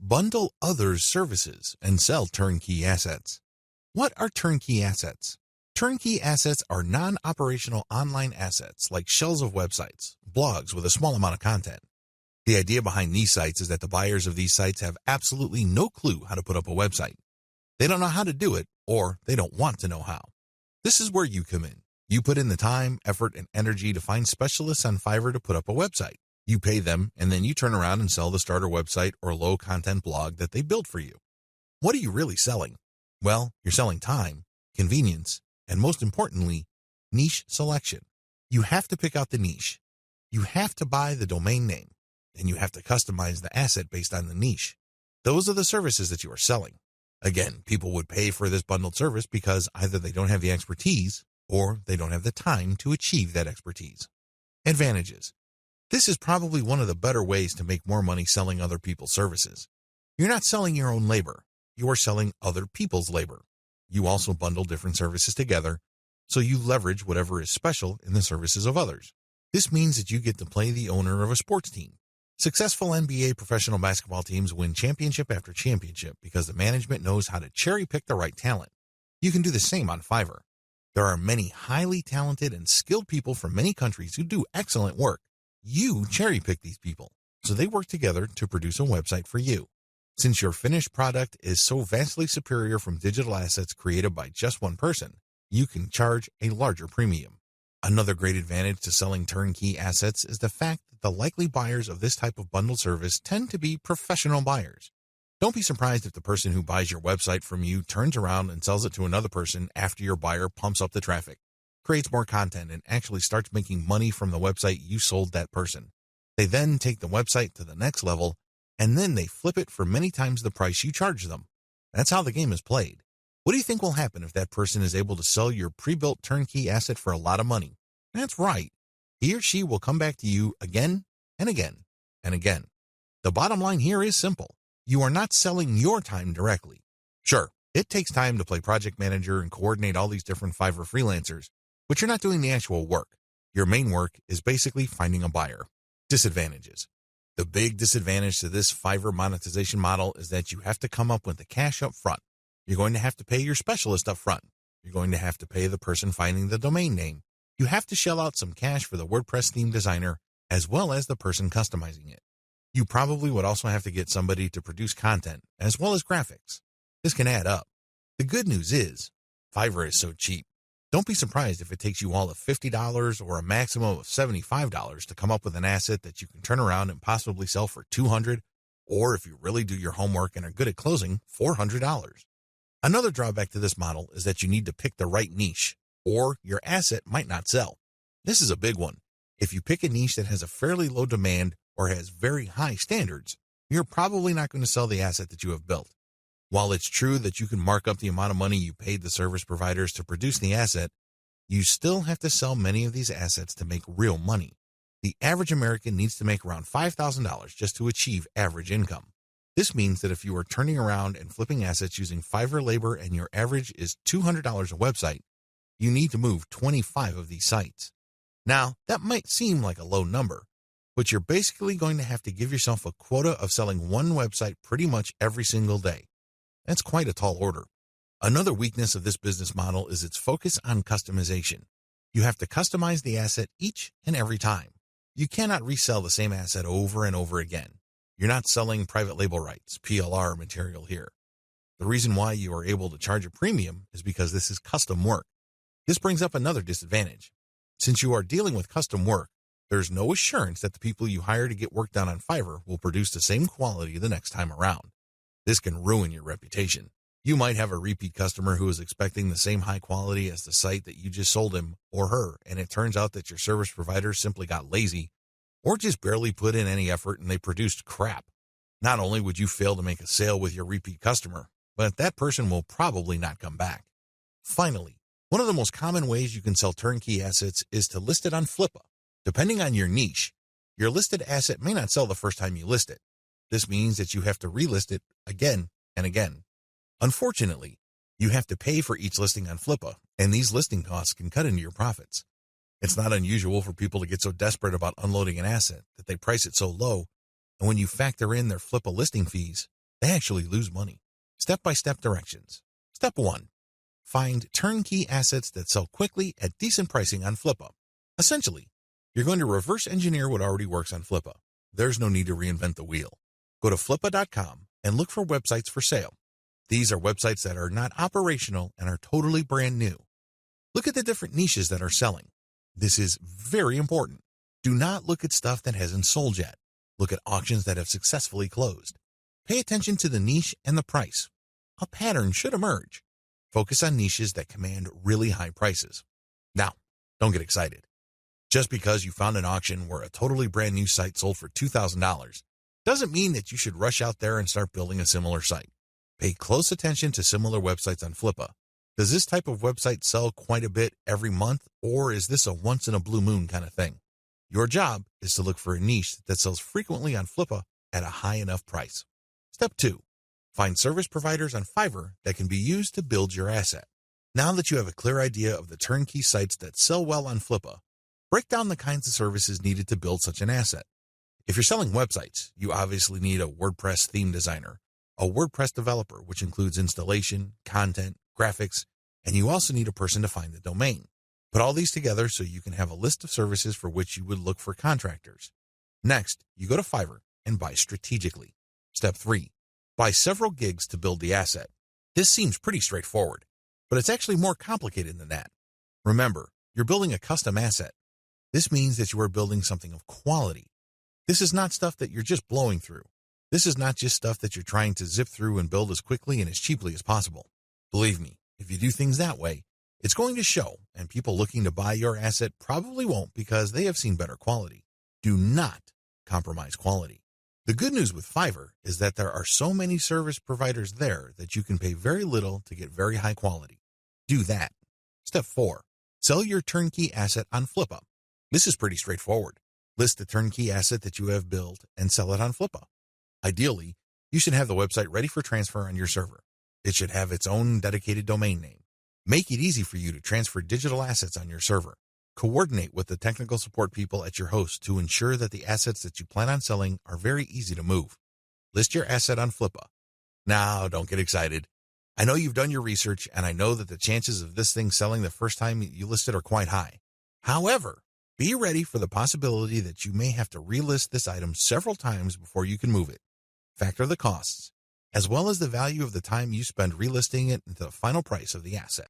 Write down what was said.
Bundle others' services and sell turnkey assets. What are turnkey assets? Turnkey assets are non-operational online assets like shells of websites, blogs with a small amount of content. The idea behind these sites is that the buyers of these sites have absolutely no clue how to put up a website. They don't know how to do it, or they don't want to know how. This is where you come in. You put in the time, effort, and energy to find specialists on Fiverr to put up a website. You pay them, and then you turn around and sell the starter website or low-content blog that they built for you. What are you really selling? Well, you're selling time, convenience, and most importantly, niche selection. You have to pick out the niche. You have to buy the domain name, and you have to customize the asset based on the niche. Those are the services that you are selling. Again, people would pay for this bundled service because either they don't have the expertise or they don't have the time to achieve that expertise. Advantages. This is probably one of the better ways to make more money selling other people's services. You're not selling your own labor. You are selling other people's labor. You also bundle different services together, so you leverage whatever is special in the services of others. This means that you get to play the owner of a sports team. Successful NBA professional basketball teams win championship after championship because the management knows how to cherry-pick the right talent. You can do the same on Fiverr. There are many highly talented and skilled people from many countries who do excellent work. You cherry-pick these people, so they work together to produce a website for you. Since your finished product is so vastly superior from digital assets created by just one person, you can charge a larger premium. Another great advantage to selling turnkey assets is the fact that the likely buyers of this type of bundled service tend to be professional buyers. Don't be surprised if the person who buys your website from you turns around and sells it to another person after your buyer pumps up the traffic, creates more content, and actually starts making money from the website you sold that person. They then take the website to the next level, and then they flip it for many times the price you charge them. That's how the game is played. What do you think will happen if that person is able to sell your pre-built turnkey asset for a lot of money? That's right. He or she will come back to you again and again and again. The bottom line here is simple. You are not selling your time directly. Sure, it takes time to play project manager and coordinate all these different Fiverr freelancers, but you're not doing the actual work. Your main work is basically finding a buyer. Disadvantages. The big disadvantage to this Fiverr monetization model is that you have to come up with the cash up front. You're going to have to pay your specialist up front. You're going to have to pay the person finding the domain name. You have to shell out some cash for the WordPress theme designer as well as the person customizing it. You probably would also have to get somebody to produce content as well as graphics. This can add up. The good news is, Fiverr is so cheap. Don't be surprised if it takes you all of $50 or a maximum of $75 to come up with an asset that you can turn around and possibly sell for $200, or if you really do your homework and are good at closing, $400. Another drawback to this model is that you need to pick the right niche, or your asset might not sell. This is a big one. If you pick a niche that has a fairly low demand or has very high standards, you're probably not going to sell the asset that you have built. While it's true that you can mark up the amount of money you paid the service providers to produce the asset, you still have to sell many of these assets to make real money. The average American needs to make around $5,000 just to achieve average income. This means that if you are turning around and flipping assets using Fiverr labor and your average is $200 a website, you need to move 25 of these sites. Now, that might seem like a low number, but you're basically going to have to give yourself a quota of selling one website pretty much every single day. That's quite a tall order. Another weakness of this business model is its focus on customization. You have to customize the asset each and every time. You cannot resell the same asset over and over again. You're not selling private label rights, PLR material here. The reason why you are able to charge a premium is because this is custom work. This brings up another disadvantage. Since you are dealing with custom work, there's no assurance that the people you hire to get work done on Fiverr will produce the same quality the next time around. This can ruin your reputation. You might have a repeat customer who is expecting the same high quality as the site that you just sold him or her, and it turns out that your service provider simply got lazy or just barely put in any effort and they produced crap. Not only would you fail to make a sale with your repeat customer, but that person will probably not come back. Finally, one of the most common ways you can sell turnkey assets is to list it on Flippa. Depending on your niche, your listed asset may not sell the first time you list it. This means that you have to relist it again and again. Unfortunately, you have to pay for each listing on Flippa, and these listing costs can cut into your profits. It's not unusual for people to get so desperate about unloading an asset that they price it so low, and when you factor in their Flippa listing fees, They actually lose money. Step-by-step directions. Step 1. Find turnkey assets that sell quickly at decent pricing on Flippa. Essentially, you're going to reverse engineer what already works on Flippa. There's no need to reinvent the wheel. Go to flippa.com and look for websites for sale. These are websites that are not operational and are totally brand new. Look at the different niches that are selling. This is very important. Do not look at stuff that hasn't sold yet. Look at auctions that have successfully closed. Pay attention to the niche and the price. A pattern should emerge. Focus on niches that command really high prices. Now, don't get excited. Just because you found an auction where a totally brand new site sold for $2,000 doesn't mean that you should rush out there and start building a similar site. Pay close attention to similar websites on Flippa. Does this type of website sell quite a bit every month, or is this a once-in-a-blue-moon kind of thing? Your job is to look for a niche that sells frequently on Flippa at a high enough price. Step 2. Find service providers on Fiverr that can be used to build your asset. Now that you have a clear idea of the turnkey sites that sell well on Flippa, break down the kinds of services needed to build such an asset. If you're selling websites, you obviously need a WordPress theme designer, a WordPress developer, which includes installation, content, graphics, and you also need a person to find the domain. Put all these together so you can have a list of services for which you would look for contractors. Next, you go to Fiverr and buy strategically. Step 3. Buy several gigs to build the asset. This seems pretty straightforward, but it's actually more complicated than that. Remember, you're building a custom asset. This means that you are building something of quality. This is not stuff that you're just blowing through. This is not just stuff that you're trying to zip through and build as quickly and as cheaply as possible. Believe me, if you do things that way, it's going to show, and people looking to buy your asset probably won't because they have seen better quality. Do not compromise quality. The good news with Fiverr is that there are so many service providers there that you can pay very little to get very high quality. Do that. Step 4. Sell your turnkey asset on Flippa. This is pretty straightforward. List the turnkey asset that you have built and sell it on Flippa. Ideally, you should have the website ready for transfer on your server. It should have its own dedicated domain name. Make it easy for you to transfer digital assets on your server. Coordinate with the technical support people at your host to ensure that the assets that you plan on selling are very easy to move. List your asset on Flippa. Now, don't get excited. I know you've done your research, and I know that the chances of this thing selling the first time you list it are quite high. However, be ready for the possibility that you may have to relist this item several times before you can move it. Factor the costs, as well as the value of the time you spend relisting it into the final price of the asset.